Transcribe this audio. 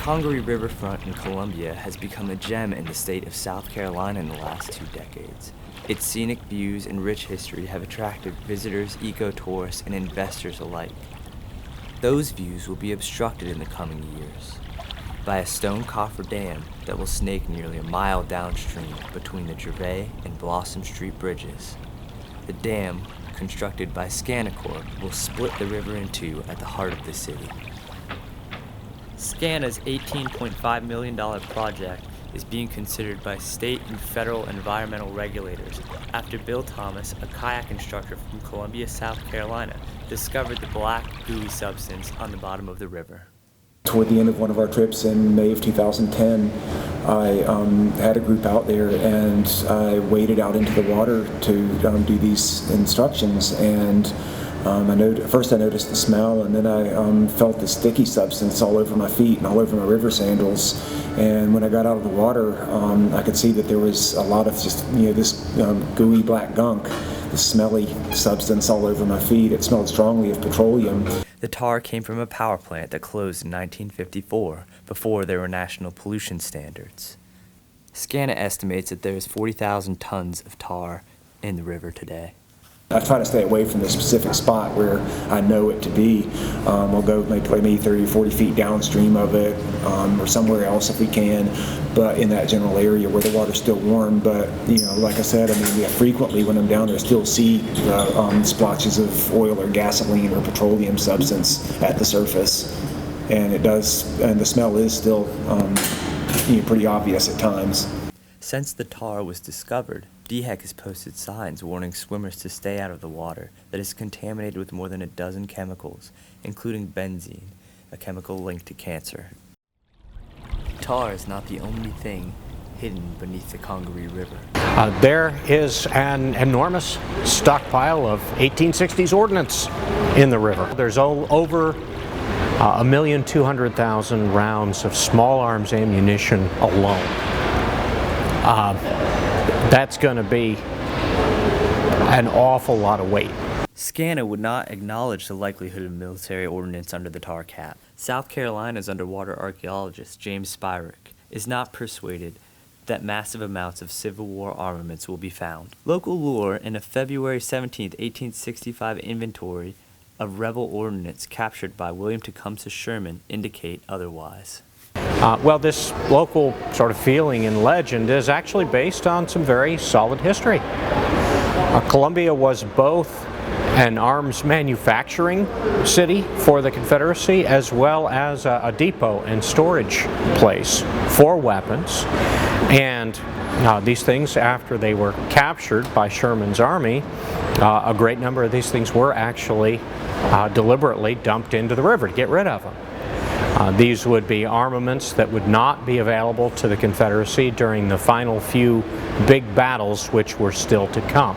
Congaree Riverfront in Columbia has become a gem in the state of South Carolina in the last 2 decades. Its scenic views and rich history have attracted visitors, eco-tourists, and investors alike. Those views will be obstructed in the coming years by a stone coffer dam that will snake nearly a mile downstream between the Gervais and Blossom Street bridges. The dam, constructed by SCANA will split the river in two at the heart of the city. SCANA's $18.5 million project is being considered by state and federal environmental regulators after Bill Thomas, a kayak instructor from Columbia, South Carolina, discovered the black, gooey substance on the bottom of the river. Toward the end of one of our trips in May of 2010, I had a group out there and I waded out into the water to do these instructions, and first I noticed the smell, and then I felt the sticky substance all over my feet and all over my river sandals. And when I got out of the water, I could see that there was a lot of just this gooey black gunk, the smelly substance all over my feet. It smelled strongly of petroleum. The tar came from a power plant that closed in 1954, before there were national pollution standards. SCANA estimates that there is 40,000 tons of tar in the river today. I try to stay away from the specific spot where I know it to be. We'll go maybe 30 or 40 feet downstream of it, or somewhere else if we can, but in that general area where the water's still warm. But like I said, frequently when I'm down there, I still see splotches of oil or gasoline or petroleum substance at the surface, and the smell is still pretty obvious at times. Since the tar was discovered, DHEC has posted signs warning swimmers to stay out of the water that is contaminated with more than a dozen chemicals, including benzene, a chemical linked to cancer. Tar is not the only thing hidden beneath the Congaree River. There is an enormous stockpile of 1860s ordnance in the river. There's over 1,200,000 rounds of small arms ammunition alone. That's going to be an awful lot of weight. SCANA would not acknowledge the likelihood of military ordnance under the tar cap. South Carolina's underwater archaeologist James Spyrick is not persuaded that massive amounts of Civil War armaments will be found. Local lore in a February 17, 1865 inventory of rebel ordnance captured by William Tecumseh Sherman indicate otherwise. Well, this local sort of feeling and legend is actually based on some very solid history. Columbia was both an arms manufacturing city for the Confederacy as well as a depot and storage place for weapons. And these things, after they were captured by Sherman's army, a great number of these things were actually deliberately dumped into the river to get rid of them. These would be armaments that would not be available to the Confederacy during the final few big battles which were still to come.